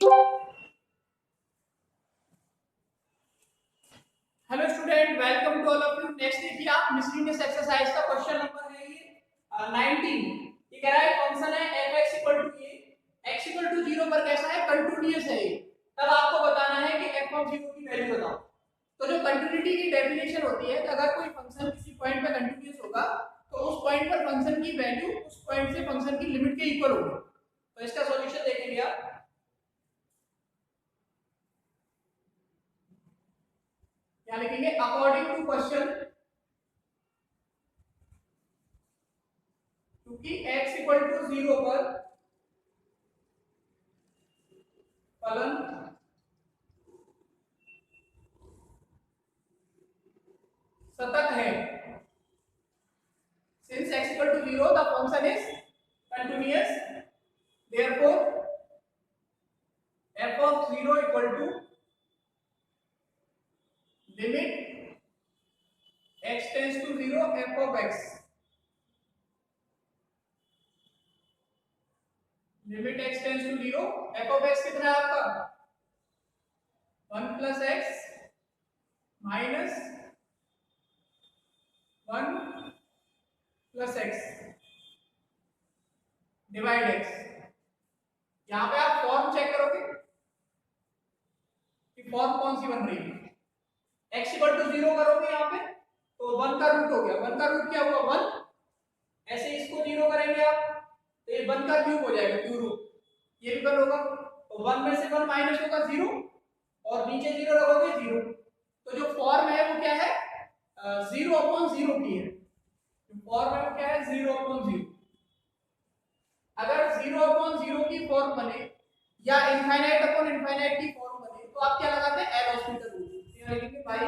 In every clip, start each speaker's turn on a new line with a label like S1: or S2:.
S1: Hello student, welcome to all of you. Next देखिए आप miscellaneous exercise का question number है ये 19। ये कह रहा है फंक्शन है f(x) equal to a x equal to 0 पर कैसा है, कंटीन्यूअस है ये। तब आपको बताना है कि f ऑफ 0 की वैल्यू बताओ। तो जो कंटीन्यूटी की डेफिनेशन होती है कि अगर कोई फंक्शन किसी पॉइंट पे कंटीन्यूअस होगा तो उस पॉइंट पर फंक्शन की वैल्यू उस पॉइंट से फंक्शन की लिमिट के इक्वल होगी। तो इसका सॉल्यूशन देखेंगे आप। क्या लिखेंगे? अकॉर्डिंग टू क्वेश्चन, क्योंकि x इक्वल टू 0 पर फलन सतत है। Since x equal to 0, the function is continuous. Therefore, f of 0 equal to limit x tends to 0 f of x. Limit x tends to 0 f of x कितना है आपका? 1 plus x minus 1 plus x divide x। यहाँ पे आप form check करोगे कि form कौन सी बन रही है। x इक्वल टू 0 करोगे यहाँ पे तो 1 का रूट हो गया। 1 का रूट क्या हुआ? 1। ऐसे इसको 0 करेंगे आप तो ये 1 का क्यूब हो जाएगा, क्यूब रूट। ये भी 1 होगा तो 1 में से 1 माइनस होगा 0 और नीचे 0 रखोगे 0। तो जो फॉर्म है वो क्या है? 0/0 की है। जो फॉर्म है वो क्या है? 0/0। अगर 0/0 की फॉर्म बने या इनफाइनाइट अपॉन इनफाइनाइट की फॉर्म बने तो आप क्या लगाते हैं? L hospital rule. ये लिखेंगे भाई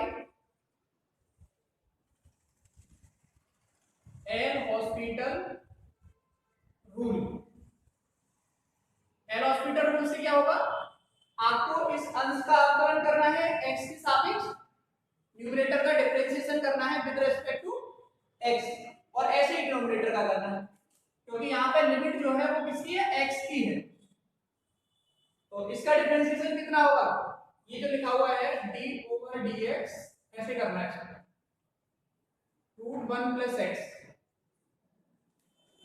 S1: L hospital rule. L hospital rule से क्या होगा? आपको इस अंश का अवकलन करना है x के सापेक्ष, न्यूमरेटर का डिफरेंशिएशन करना है विद रिस्पेक्ट टू x और ऐसे ही डिनोमिनेटर का करना है, क्योंकि यहाँ पे लिमिट जो है वो किसकी है? x की है। तो इसका डिफरेंशिएशन कितना होगा? ये जो लिखा हुआ है d/dx कैसे करना है? √1 + x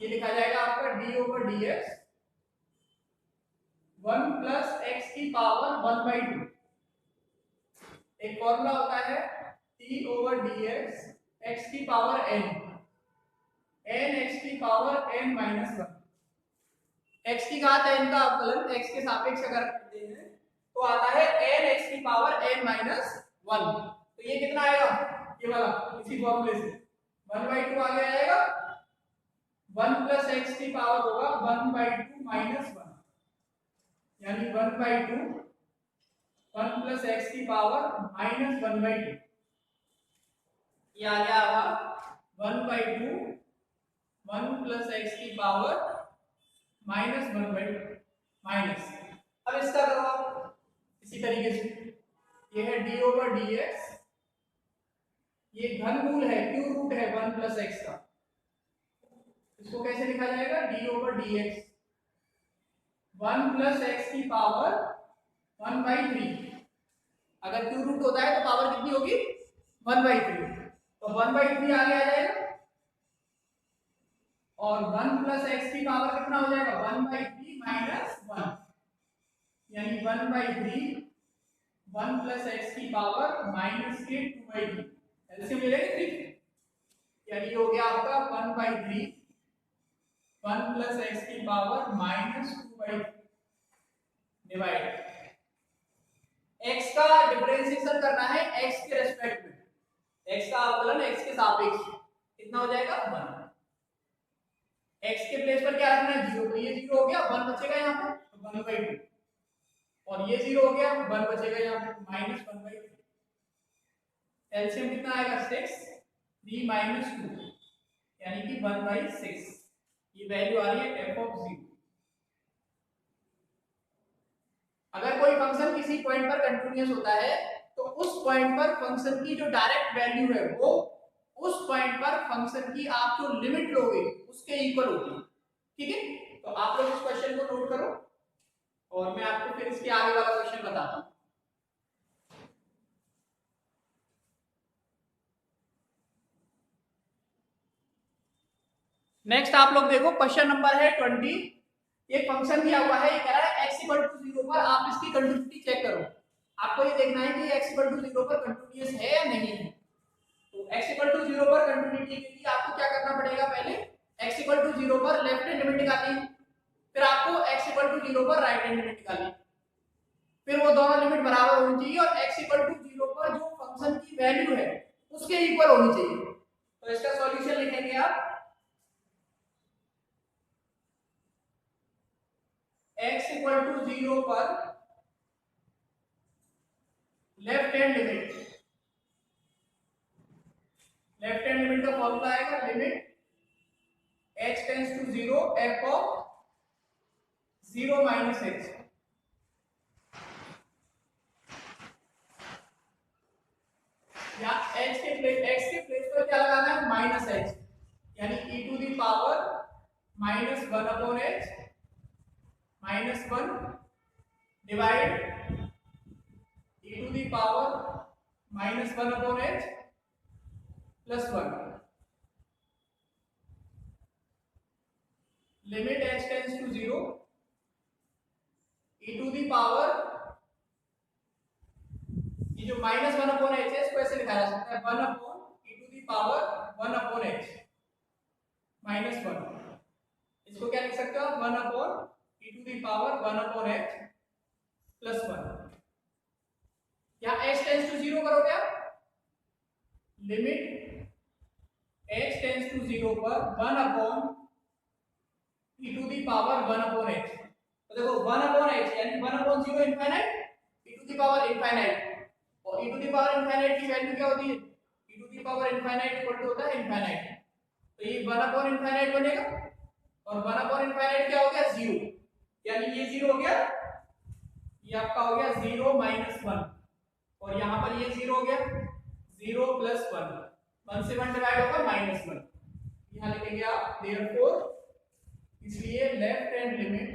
S1: ये लिखा जाएगा आपका d/dx 1 + x की पावर 1/2। एक फॉर्मूला होता है t/dx x की पावर n x की पावर n - 1। x की घात n का अवकलन x के सापेक्ष अगर करते हैं तो आता है n x की पावर n - 1। तो ये कितना आएगा? ये वाला इसी फॉर्मूले से 1/2 आगे आएगा। 1 + x की पावर होगा 1/2 - 1 यानी 1/2 1 + x की पावर -1/2। ये आ गया आपका 1/2 1 + x की पावर -1/2 माइनस। अब इसका करो आप इसी तरीके से। ये है d/dx, ये घनमूल है, क्यूब रूट है 1 + x का। इसको कैसे लिखा जाएगा? d/dx 1 + x की पावर 1/3। अगर क्यूब रूट होता है तो पावर कितनी होगी? 1/3। तो 1/3 आगे आ जाएगा और 1 + x की पावर कितना हो जाएगा? 1/3 - 1 यानी 1/3 1 + x की पावर -2/3। एलसीएम ले लेंगे 3, यानी हो गया आपका 1/3 1 + x की पावर -2/3 डिवाइड x का डिफरेंशिएशन करना है x के रेस्पेक्ट में। x का अवकलन x के सापेक्ष कितना हो जाएगा? 1। x के प्लेस पर क्या रखना है? 0। तो ये 0 हो गया, 1 बचेगा यहाँ पे तो 1/2 और ये 0 हो गया, 1 बचेगा यहाँ पे -1/2। एलसीएम कितना आएगा? 6 3 - 2 यानी कि 1/6। ये वैल्यू आ रही है f ऑफ 0। अगर कोई फंक्शन किसी पॉइंट पर कंटीन्यूअस होता है तो उस पॉइंट पर फंक्शन की जो डायरेक्ट वैल्यू है वो उस पॉइंट पर फंक्शन की आप जो लिमिट लोगे उसके इक्वल होती है। ठीक है, तो आप लोग इस क्वेश्चन को नोट करो। और मैं आपको फिर इसके आगे वाला क्वेश्चन बताता हूँ। नेक्स्ट आप लोग देखो, क्वेश्चन नंबर है 20। एक फंक्शन दिया हुआ है, ये कह रहा है x इक्वल टू 0 पर आप इसकी कंटिन्यूटी चेक करो। आपको ये देखना है कि x इक्वल टू 0 पर कंटिन्यूअस है या नहीं है। तो x इक्वल टू 0 पर कंटिन्यूटी के लिए आपको क्या करना पड़ेगा, पहले x इक्वल टू 0 पर लेफ्ट हैंड लिमिट निकालनी, फिर आपको x इक्वल टू 0 पर राइट हैंड लिमिट निकालनी, फिर वो दोनों लिमिट बराबर होनी चाहिए और x इक्वल टू 0 पर जो फंक्शन की वैल्यू है उसके इक्वल होनी चाहिए। तो इसका सॉल्यूशन लिखेंगे आप, x इक्वल टू 0 पर left hand limit, left hand limit का फॉर्मूला आएगा limit h tends to 0 f of 0 minus h। या h के प्लेस, x के प्लेस पर क्या लगाना है, माइनस h, यानी e to the power minus 1 upon h minus 1 divide e to the power minus 1 upon h plus 1 limit h tends to 0 e to the power, ये जो minus 1 upon h है इसको ऐसे लिखा जा सकता है 1 upon e to the power 1 upon h minus 1। इसको क्या लिख सकते हो आप, 1 upon e to the power 1 upon h plus 1। या h टेंड्स टू 0 करोगे आप, लिमिट h टेंड्स टू 0 पर 1 upon e to the power 1 upon h। तो देखो 1 अपॉन h यानी 1 upon 0 infinite, e to the power infinite, और e to the power infinite की value क्या होती है, e to the power infinite equal to होता है इनफाइनाइट। तो ये 1 अपॉन इनफाइनाइट बनेगा और 1 अपॉन इनफाइनाइट क्या हो गया, 0, यानी ये 0 हो गया, ये आपका हो गया 0 माइनस 1, और यहाँ पर ये 0 हो गया 0 प्लस 1, 1 से 1 डिवाइड होगा माइनस 1। यहाँ लिखेंगे आप देयरफॉर, इसलिए left hand limit,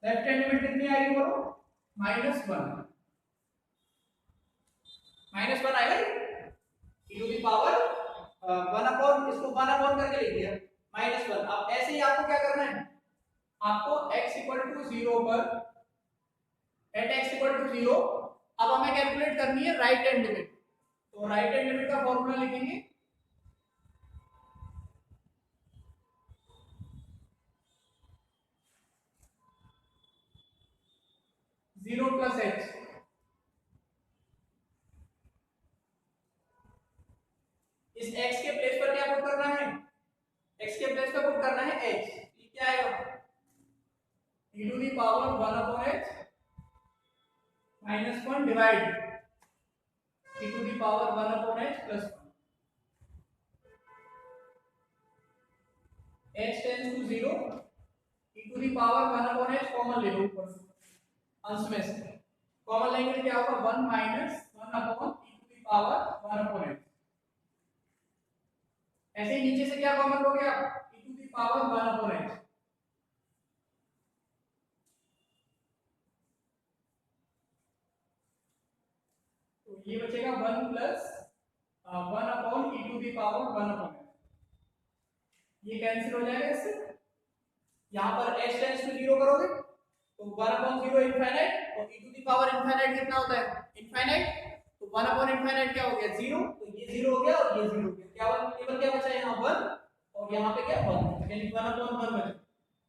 S1: left hand limit कितनी आएगी बोलो, माइनस 1, माइनस 1 आएगा e to the power 1 upon, इसको 1 अपॉन करके लिख दिया माइनस 1। अब ऐसे ही आपको क्या करना है, आपको x इक्वल टू 0 पर, एट x इक्वल टू 0 अब हमें कैलकुलेट करनी है राइट हैंड लिमिट। तो राइट हैंड लिमिट का फॉर्मूला लिखेंगे, जीरो प्लस h, इस x के प्लेस पर क्या पुट करना है, x के प्लेस पर पुट करना है h, ये क्या आएगा e to the power 1 upon h minus 1 divide e to the power 1 upon h plus 1। h tends to 0, e to the power 1 upon h common ले लो ऊपर से, अंश में से कॉमन लेंगे तो क्या होगा 1 minus 1 upon e to the power 1 upon h। ऐसे ही नीचे से क्या कॉमन लोगे आप, e to the power 1 upon h, तो ये बचेगा 1 plus 1 upon e to the power 1 upon h, ये कैंसिल हो जाएगा इससे। यहाँ पर h टेंड्स टू 0 करोगे तो 1 अपॉन 0 इनफाइनाइट, और e to the power infinite कितना होता है, इनफाइनाइट, तो 1 अपॉन इनफाइनाइट क्या हो गया 0, तो ये 0 हो गया और ये 0 हो गया, क्या केवल क्या बचा यहाँ 1 और यहाँ पे क्या 1, यानी 1 अपॉन 1 बचा,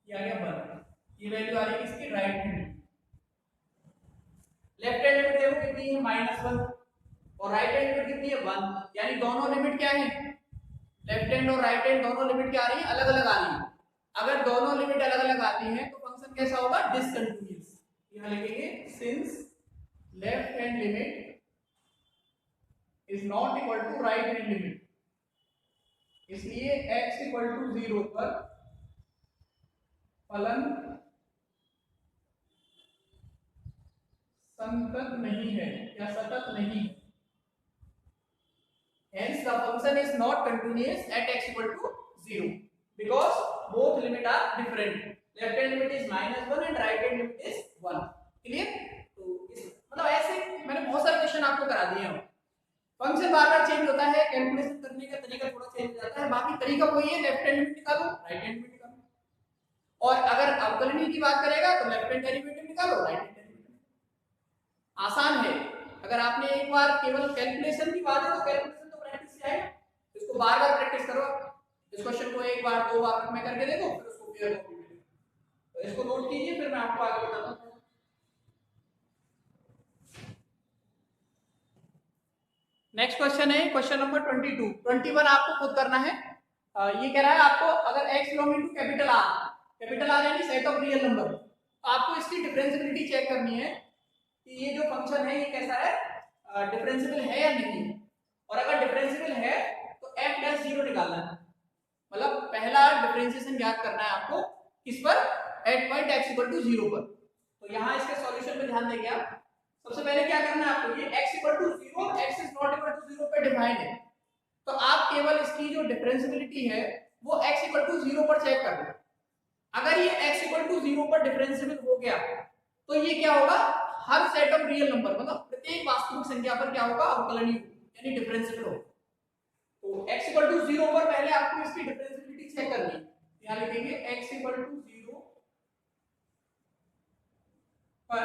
S1: ये आ गया 1। ये वैल्यू आ रही है इसकी right hand. Left hand limit देखो कितनी है -1 और राइट हैंड लिमिट कितनी है 1, यानी दोनों लिमिट क्या है, लेफ्ट हैंड और राइट हैंड दोनों लिमिट क्या आ रही है, अलग अलग आ रही है। अगर दोनों लिमिट अलग अलग आती हैं तो फंक्शन कैसा होगा, डिसकंटीन्यूअस। यहां लिखेंगे since left hand limit is not equal to right hand limit, इसलिए x इक्वल टू 0 पर फलन संतत नहीं है या सतत नहीं है। Hence the function is not continuous at x equal to 0 because both limit are different. Left hand limit is -1 and right hand limit is 1। Clear? तो इस मतलब ऐसे मैंने बहुत सारे क्वेश्चन आपको करा दिए हैं। फंक्शन बार बार चेंज होता है, कैलकुलेशन करने का तरीका थोड़ा चेंज हो जाता है, बाकी तरीका वही है, लेफ्ट हैंड लिमिट निकालो राइट हैंड लिमिट निकालो। और अगर अवकलनीय की बात करेगा तो लेफ्ट हैंड डेरिवेटिव निकालो राइट हैंड डेरिवेटिव। आसान है। अगर आपने एक बार केवल कैलकुलेशन की बात है तो कैलकुलेशन तो प्रैक्टिस से आएगा, इसको बार बार प्रैक्टिस करो। इस क्वेश्चन को एक बार दो बार में करके देखो, फिर उसको क्लियर कॉपी में लिखो। तो इसको नोट कीजिए, फिर मैं आपको आगे बताता हूं। नेक्स्ट क्वेश्चन है क्वेश्चन नंबर 22। 21 आपको खुद करना है। ये कह रहा है आपको अगर x belonging to capital R यानी सेट ऑफ रियल नंबर, तो आपको इसकी डिफरेंशियबिलिटी चेक करनी है कि ये जो फंक्शन है ये कैसा है, डिफरेंशिएबल है या नहीं। और अगर डिफरेंशिएबल है तो f डैश 0 निकालना है। मतलब पहला डिफरेंशिएशन ज्ञात करना है आपको किस पर, at point x equal to 0 पर। तो यहाँ इसके सॉल्यूशन पे ध्यान देंगे आप। सबसे पहले क्या करना है आपको, ये x equal to 0 x is not equal to 0 पे डिफाइन है, तो आप केवल इसकी जो डिफरेंशिएबिलिटी है वो x इक्वल टू 0 पर चेक कर लो। अगर ये x इक्वल टू 0 पर डिफरेंशिएबल हो गया तो ये क्या होगा, हर सेट ऑफ रियल नंबर मतलब प्रत्येक वास्तविक संख्या पर क्या होगा, अवकलनीय यानी डिफरेंशिएबल होगा। तो x इक्वल टू 0 पर पहले आपको इसकी डिफरेंशिएबिलिटी चेक करनी है। यहां लिखेंगे x इक्वल टू 0 पर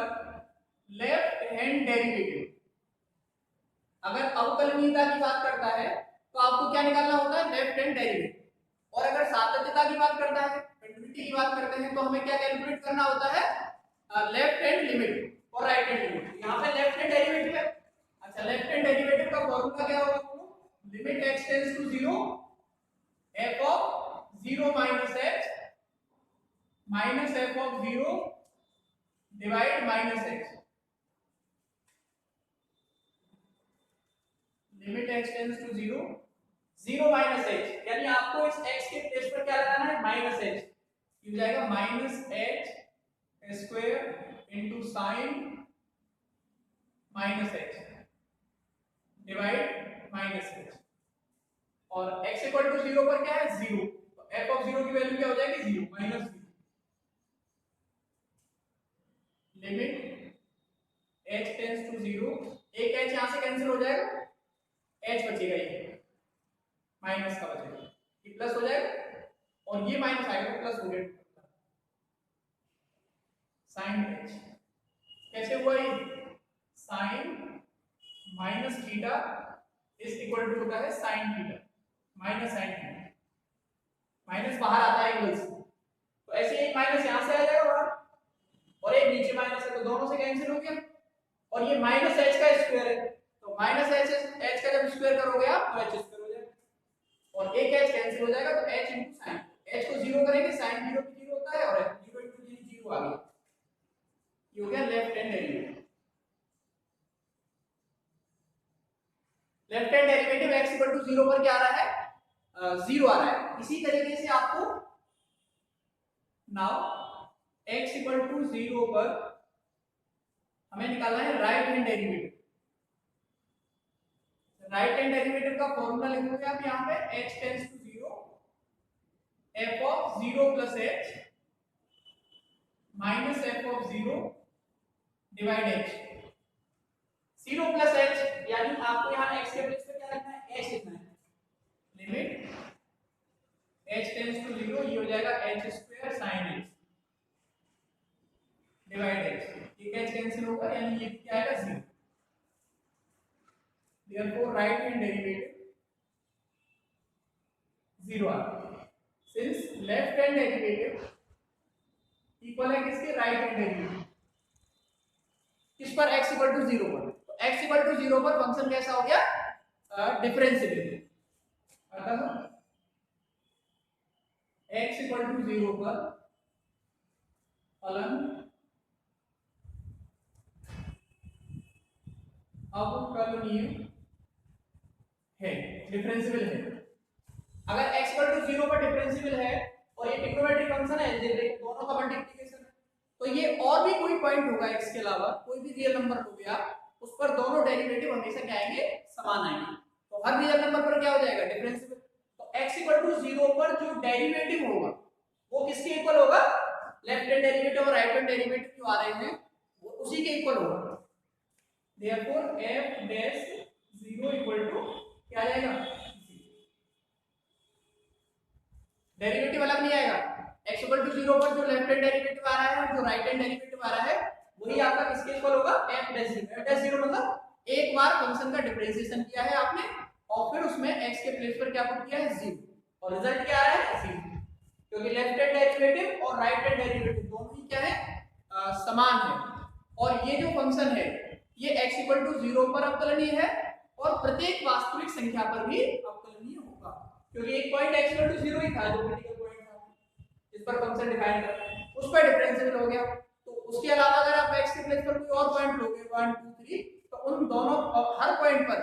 S1: लेफ्ट हैंड डेरिवेटिव अगर अवकलनीयता की बात करता है तो आपको क्या निकालना होता है, लेफ्ट हैंड डेरिवेटिव। और अगर सातत्यता की बात करता है, कंटिन्यूटी की बात करते हैं, तो हमें क्या कैलकुलेट करना होता है, लेफ्ट हैंड लिमिट और राइट हैंड लिमिट। यहाँ पे लेफ्ट हैंड डेरिवेटिव है। अच्छा, लेफ्ट हैंड डेरिवेटिव का फॉर्मूला क्या होगा, limit x tends to 0 f of 0 minus h minus f of 0 divide minus x। Limit x tends to 0 0 minus h, यानी आपको इस x के प्लेस पर क्या लगाना है, माइनस h। ये हो जाएगा minus h square into sign minus h divide minus h। और x इक्वल टू 0 पर क्या है, 0, तो f ऑफ 0 की वैल्यू क्या हो जाएगी, 0 minus 0। Limit h tends to 0, एक h यहां से कैंसिल हो जाएगा, h बचेगा, ये माइनस का बचेगा, ये प्लस हो जाएगा और ये माइनस आएगा, प्लस हो गया। साइन h कैसे हुआ, ये sine minus theta is equal to होता है sine theta minus sine theta. Minus बाहर आता है एंगल से, तो ऐसे एक माइनस यहां से आ जाएगा बाहर और एक नीचे माइनस है, तो दोनों से कैंसिल हो गया। और ये माइनस h का स्क्वायर है, तो माइनस h का जब स्क्वायर करोगे आप तो h स्क्वायर हो जाएगा और एक h कैंसिल हो जाएगा, तो h इनटू sin। h को 0 करेंगे, sin 0 की 0 होता है और 0 इनटू 0 आ गया। ये हो गया left hand derivative. Left hand derivative x equal to 0 पर क्या आ रहा है, 0 आ रहा है। इसी तरीके से आपको नाउ x इक्वल टू 0 पर हमें निकालना है right hand derivative. Right hand derivative का फॉर्मूला लिखोगे आप यहाँ पे, h tends to 0 f of 0 plus h minus f of 0 divide h। 0 plus h यानी आपको यहाँ x के प्लेस पे क्या लिखना है, h लिखना है। लिमिट h टेंड्स टू 0, ये हो जाएगा h square sin h divide h। ये h कैंसिल होगा यानी ये क्या आएगा, 0। Therefore right hand derivative 0 आ गया। Since left hand derivative equal है किसके, राइट हैंड डेरिवेटिव, किस पर, x इक्वल टू 0 पर। तो x इक्वल टू 0 पर फंक्शन कैसा हो गया, डिफरेंशिएबल। अतः x इक्वल टू 0 पर फलन अवकलनीय है, डिफरेंशिएबल है। अगर x इक्वल टू 0 पर डिफरेंशिएबल है और ये ट्रिग्नोमेट्रिक फंक्शन है, अलजेब्रिक, दोनों का मल्टीप्लिकेशन है, तो ये और भी कोई पॉइंट होगा x के अलावा, कोई भी रियल नंबर हो गया, उस पर दोनों डेरिवेटिव हमेशा क्या आएंगे, समान आएंगे। तो हर रियल नंबर पर क्या हो जाएगा, डिफरेंशिएबल। तो x इक्वल टू 0 पर जो डेरिवेटिव होगा वो किसके इक्वल होगा, लेफ्ट हैंड डेरिवेटिव और राइट हैंड डेरिवेटिव जो आ रहे हैं वो उसी के इक्वल होगा। Therefore f dash 0 equal to क्या आ जाएगा, डेरिवेटिव अलग नहीं आएगा। x इक्वल टू 0 पर जो लेफ्ट हैंड डेरिवेटिव आ रहा है और जो राइट हैंड डेरिवेटिव आ रहा है वही आपका किसके इक्वल होगा, f डैश 0। f डैश 0 मतलब एक बार फंक्शन का डिफरेंशिएशन किया है आपने और फिर उसमें x के प्लेस पर क्या पुट किया है, 0, और रिजल्ट क्या आ रहा है, 0, क्योंकि लेफ्ट हैंड डेरिवेटिव और राइट हैंड डेरिवेटिव दोनों ही क्या है, समान है। और ये जो फंक्शन है ये x इक्वल टू 0 पर अवकलनीय है और प्रत्येक वास्तविक संख्या पर भी अवकलनीय होगा, क्योंकि एक पॉइंट x इक्वल टू 0 ही था जो क्रिटिकल पॉइंट था जिस पर फंक्शन डिफाइन कर रहे हैं, उस पर डिफरेंशिएबल हो गया। तो उसके अलावा अगर आप x के प्लेस पर कोई और पॉइंट लोगे 1 2 3 तो उन दोनों हर पॉइंट पर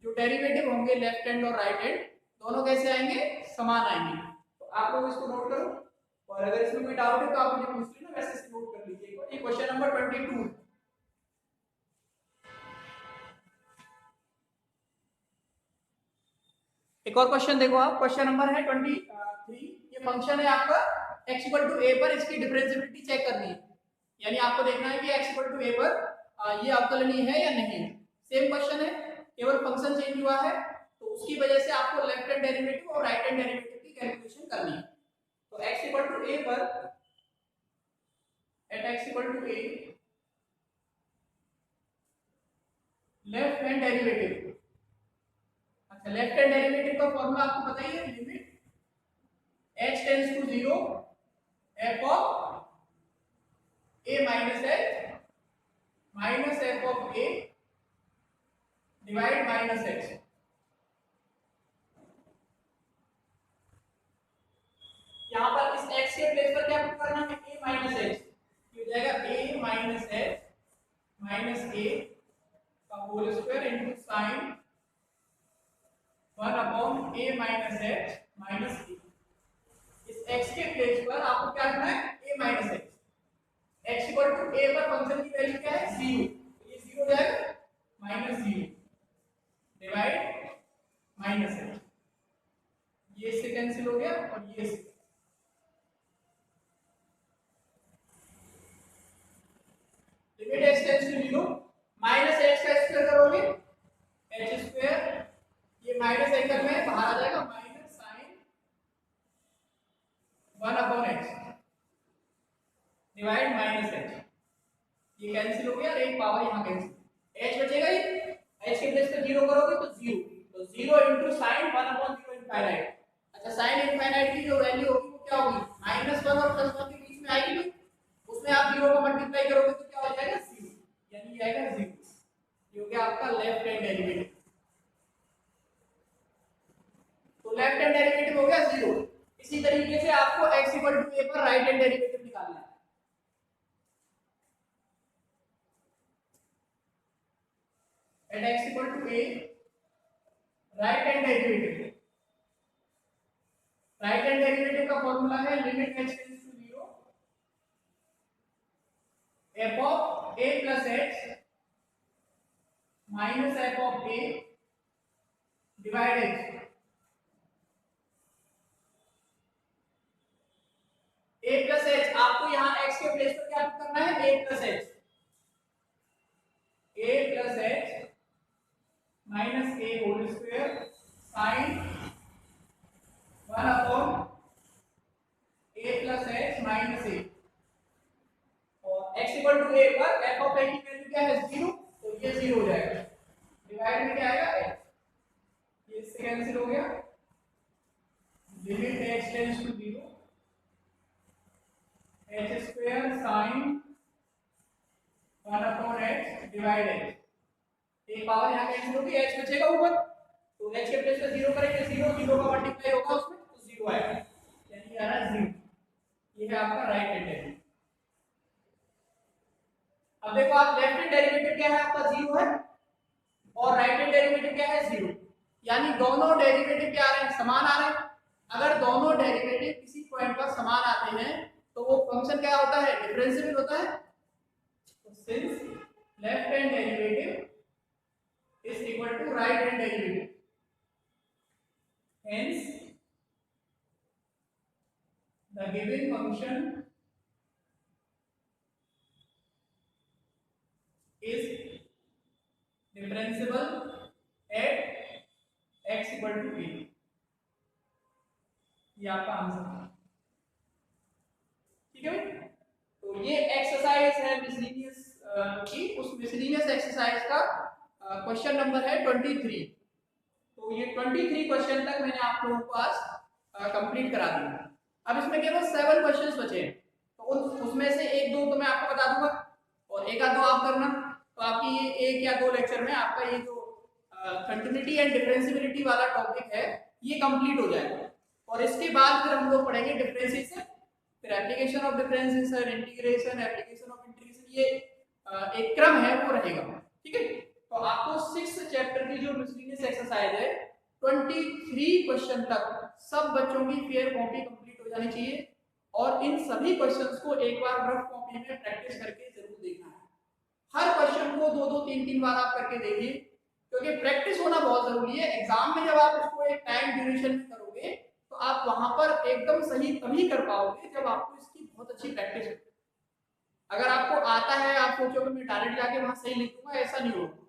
S1: जो डेरिवेटिव होंगे लेफ्ट हैंड और राइट हैंड दोनों कैसे आएंगे, समान आएंगे। तो आप लोग इसको नोट करो और अगर इसमें कोई डाउट है तो आप मुझे पूछ लेना, वैसे इसको नोट कर लीजिए। ये क्वेश्चन नंबर 22 है। एक और क्वेश्चन देखो आप, क्वेश्चन नंबर है 23। ये फंक्शन है आपका x इक्वल टू a पर इसकी डिफरेंशिएबिलिटी चेक करनी है, यानी आपको देखना है कि x इक्वल टू a पर ये अवकलनीय है या नहीं। सेम क्वेश्चन है, केवल फंक्शन चेंज हुआ है, तो उसकी वजह से आपको लेफ्ट हैंड डेरिवेटिव और राइट हैंड डेरिवेटिव की कैलकुलेशन करनी है। तो x इक्वल टू a पर at x equal to a left hand derivative, अच्छा लेफ्ट हैंड डेरिवेटिव का फॉर्मूला आपको पता ही है, limit h tends to 0 f of a minus h minus f of a divide minus h। यहाँ पर इस x के प्लेस पर क्या पुट करना है, a माइनस h, ये हो जाएगा a minus h minus a का whole square into sine 1 upon a minus h minus a। इस x के प्लेस पर आपको क्या रखना है, a minus h। x equal to a पर फंक्शन की वैल्यू क्या है, 0, तो ये 0 हो जाएगा माइनस 0 डिवाइड माइनस h, ये इससे कैंसिल हो गया और ये इससे। Limit x tends to 0 minus h का स्क्वायर करोगे h स्क्वायर, ये माइनस एंगल में बाहर आ जाएगा minus sine 1 upon h divide minus h, ये कैंसिल हो गया और एक पावर यहाँ कैंसिल, h बचेगा ही, h के प्लेस पे 0 करोगे तो 0, तो 0 इनटू साइन 1 अपॉन 0 इनफाइनाइट। अच्छा साइन इनफाइनाइट की जो वैल्यू होगी वो क्या होगी, -1 और +1 के बीच में आएगी भी, उसमें आप 0 को मल्टीप्लाई करोगे तो क्या हो जाएगा, 0, यानी ये आएगा 0। ये हो गया आपका लेफ्ट हैंड डेरिवेटिव। तो लेफ्ट हैंड डेरिवेटिव हो गया 0। इसी तरीके से आपको x इक्वल टू a पर राइट हैंड डेरिवेटिव निकालना है। At x equal to a right hand derivative, right hand derivative का फॉर्मूला है limit h tends to 0 f of a plus h minus f of a divide h। a plus h आपको यहाँ x के place पर क्या करना है, a plus h, a plus h minus a whole square sine 1 upon a plus h minus a, और x equal to a पर f of a की वैल्यू क्या है, 0, तो ये 0 हो जाएगा डिवाइड में क्या आएगा h, ये इससे कैंसिल हो गया, limit x tends to 0 h square sine 1 upon h divide h, एक पावर यहाँ कैंसिल होगी, h बचेगा ऊपर, तो h के प्लेस पे 0 करेंगे, 0 0 का मल्टीप्लाई होगा उसमें तो 0 आएगा, यानी आ रहा है 0। ये है आपका राइट हैंड डेरिवेटिव। अब देखो आप लेफ्ट हैंड डेरिवेटिव क्या है आपका 0 है और राइट हैंड डेरिवेटिव क्या है 0, यानी दोनों डेरिवेटिव क्या आ रहे हैं, समान आ रहे हैं। अगर दोनों डेरिवेटिव किसी पॉइंट पर समान आते हैं तो वो फंक्शन क्या होता है, डिफरेंशिएबल होता है। तो since left hand derivative is equal to right hand derivative, hence the given function differentiable at x equal to a, ये आपका आंसर है। ठीक है भाई, तो ये एक्सरसाइज है मिसलिनियस की, उस मिसलिनियस एक्सरसाइज का क्वेश्चन नंबर है 23। तो ये 23 क्वेश्चन तक मैंने आप लोगों को आज कंप्लीट करा दिया। अब इसमें केवल 7 क्वेश्चंस बचे हैं, तो उसमें से एक दो तो मैं आपको बता दूंगा और एक आध दो आप करना। तो आपकी ये एक या दो लेक्चर में आपका ये जो कंटिन्यूटी एंड डिफरेंशिएबिलिटी वाला टॉपिक है ये कंप्लीट हो जाएगा। और इसके बाद फिर हम लोग पढ़ेंगे डिफरेंशिएशन, फिर application of differentiation, integration, application of integration, ये एक क्रम है वो रहेगा। ठीक है, तो आपको 6th चैप्टर की जो मिसलिनियस एक्सरसाइज है 23 क्वेश्चन तक सब बच्चों की फेयर कॉपी कंप्लीट हो जानी चाहिए और इन सभी क्वेश्चंस को एक बार रफ कॉपी में प्रैक्टिस करके जरूर देखना है। हर क्वेश्चन को 2-2 3-3 बार आप करके देखिए, क्योंकि प्रैक्टिस होना बहुत जरूरी है। एग्जाम में जब आप इसको एक टाइम ड्यूरेशन में करोगे तो आप वहां पर एकदम सही तभी कर पाओगे जब आपको इसकी बहुत अच्छी प्रैक्टिस हो। अगर आपको आता है, आप सोचोगे मैं डायरेक्ट जाके वहां सही लिख दूंगा, ऐसा नहीं होगा।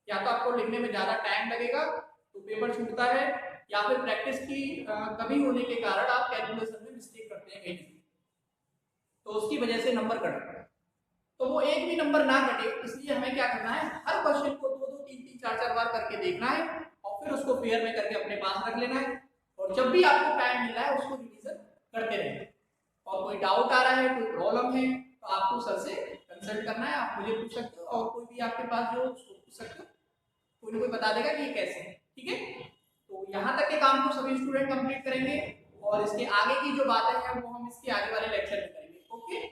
S1: या तो आपको लिखने में ज्यादा टाइम लगेगा तो पेपर छूटता है, या फिर प्रैक्टिस की कमी होने के कारण आप कैलकुलेशन में मिस्टेक करते हैं कहीं, तो उसकी वजह से नंबर कटता है। तो वो एक भी नंबर ना कटे, इसलिए हमें क्या करना है, हर क्वेश्चन को 2-2 3-3 4-4 बार करके देखना है और फिर उसको फेयर में करके अपने पास रख लेना है और जब भी आपको टाइम मिल रहा है उसको रिवीजन करते रहें। और कोई डाउट आ रहा है, कोई प्रॉब्लम है तो आपको सर से कंसल्ट करना है, आप मुझे पूछ सकते हो और कोई भी आपके पास जो उसको पूछ सकते हो, कोई ना कोई बता देगा कि ये कैसे है। ठीक है, तो यहाँ तक के काम को सभी स्टूडेंट कंप्लीट करेंगे और इसके आगे की जो बातें हैं वो हम इसके आगे वाले लेक्चर में करेंगे। ओके।